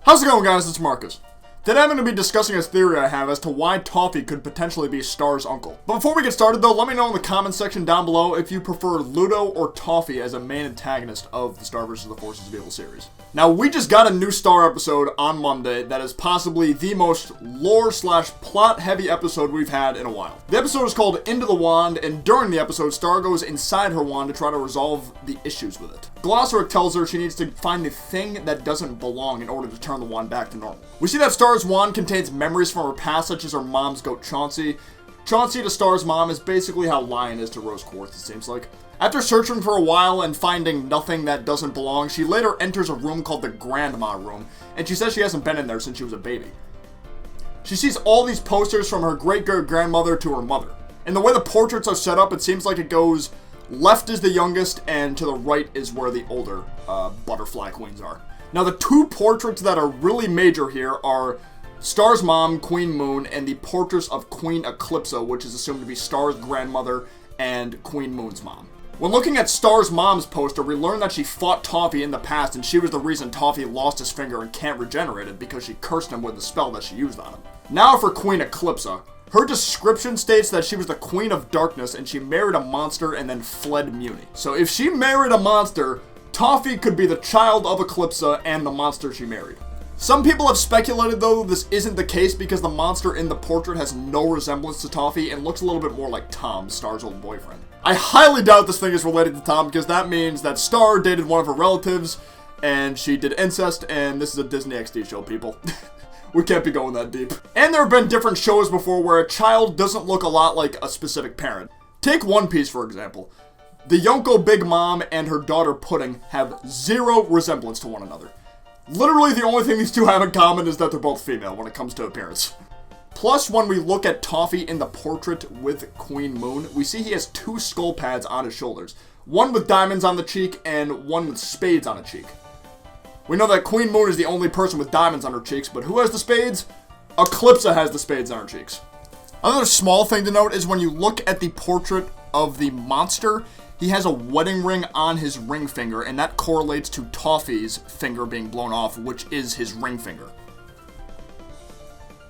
How's it going, guys? It's Marcus. Today I'm going to be discussing a theory I have as to why Toffee could potentially be Star's uncle. But before we get started though, let me know in the comment section down below if you prefer Ludo or Toffee as a main antagonist of the Star vs. the Forces of Evil series. Now, we just got a new Star episode on Monday that is possibly the most lore/plot heavy episode we've had in a while. The episode is called Into the Wand, and during the episode, Star goes inside her wand to try to resolve the issues with it. Glossaric tells her she needs to find the thing that doesn't belong in order to turn the wand back to normal. We see that Star's wand contains memories from her past, such as her mom's goat Chauncey. Chauncey to Star's mom is basically how Lion is to Rose Quartz, it seems like. After searching for a while and finding nothing that doesn't belong, she later enters a room called the Grandma Room, and she says she hasn't been in there since she was a baby. She sees all these posters from her great-great-grandmother to her mother. And the way the portraits are set up, it seems like it goes left is the youngest, and to the right is where the older butterfly queens are. Now, the two portraits that are really major here are Star's mom, Queen Moon, and the portraits of Queen Eclipsa, which is assumed to be Star's grandmother and Queen Moon's mom. When looking at Star's mom's poster, we learn that she fought Toffee in the past, and she was the reason Toffee lost his finger and can't regenerate it because she cursed him with the spell that she used on him. Now for Queen Eclipsa. Her description states that she was the Queen of Darkness and she married a monster and then fled Muni. So if she married a monster, Toffee could be the child of Eclipsa and the monster she married. Some people have speculated, though, this isn't the case because the monster in the portrait has no resemblance to Toffee and looks a little bit more like Tom, Star's old boyfriend. I highly doubt this thing is related to Tom because that means that Star dated one of her relatives and she did incest, and this is a Disney XD show, people. We can't be going that deep. And there have been different shows before where a child doesn't look a lot like a specific parent. Take One Piece, for example. The Yonko Big Mom and her daughter Pudding have zero resemblance to one another. Literally the only thing these two have in common is that they're both female when it comes to appearance. Plus, when we look at Toffee in the portrait with Queen Moon, we see he has two skull pads on his shoulders. One with diamonds on the cheek and one with spades on a cheek. We know that Queen Moon is the only person with diamonds on her cheeks, but who has the spades? Eclipsa has the spades on her cheeks. Another small thing to note is when you look at the portrait of the monster, he has a wedding ring on his ring finger, and that correlates to Toffee's finger being blown off, which is his ring finger.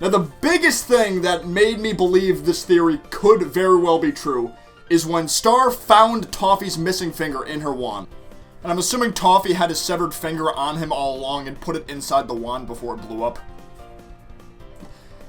Now, the biggest thing that made me believe this theory could very well be true is when Star found Toffee's missing finger in her wand. And I'm assuming Toffee had his severed finger on him all along and put it inside the wand before it blew up.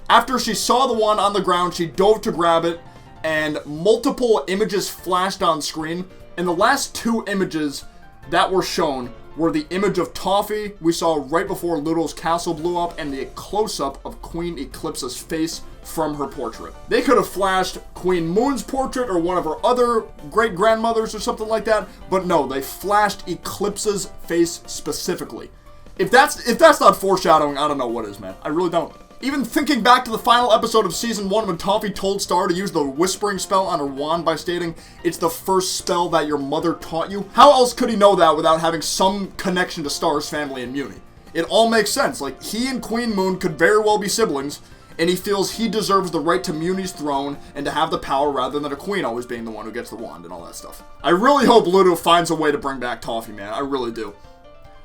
After she saw the wand on the ground, she dove to grab it, and multiple images flashed on screen. And the last two images that were shown were the image of Toffee we saw right before Ludo's castle blew up, and the close-up of Queen Eclipsa's face from her portrait. They could have flashed Queen Moon's portrait or one of her other great-grandmothers or something like that, but no, they flashed Eclipsa's face specifically. If that's not foreshadowing, I don't know what is, man. I really don't. Even thinking back to the final episode of Season 1 when Toffee told Star to use the whispering spell on her wand by stating, "It's the first spell that your mother taught you." How else could he know that without having some connection to Star's family in Muni? It all makes sense. Like, he and Queen Moon could very well be siblings, and he feels he deserves the right to Muni's throne and to have the power rather than a queen always being the one who gets the wand and all that stuff. I really hope Ludo finds a way to bring back Toffee, man. I really do.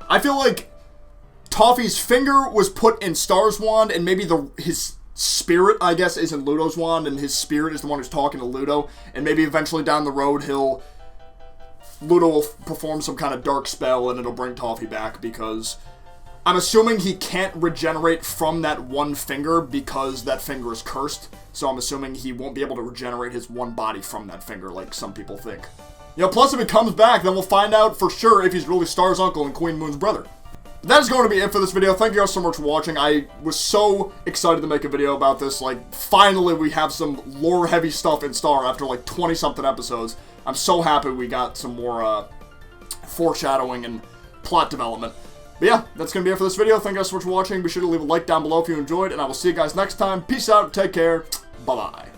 I feel like Toffee's finger was put in Star's wand, and maybe his spirit, I guess, is in Ludo's wand, and his spirit is the one who's talking to Ludo, and maybe eventually down the road Ludo will perform some kind of dark spell and it'll bring Toffee back, because I'm assuming he can't regenerate from that one finger because that finger is cursed, so I'm assuming he won't be able to regenerate his one body from that finger like some people think. You know, plus if he comes back, then we'll find out for sure if he's really Star's uncle and Queen Moon's brother. That is going to be it for this video. Thank you guys so much for watching. I was so excited to make a video about this. Like, finally we have some lore-heavy stuff in Star after like 20-something episodes. I'm so happy we got some more foreshadowing and plot development. But yeah, that's going to be it for this video. Thank you guys so much for watching. Be sure to leave a like down below if you enjoyed, and I will see you guys next time. Peace out. Take care. Bye-bye.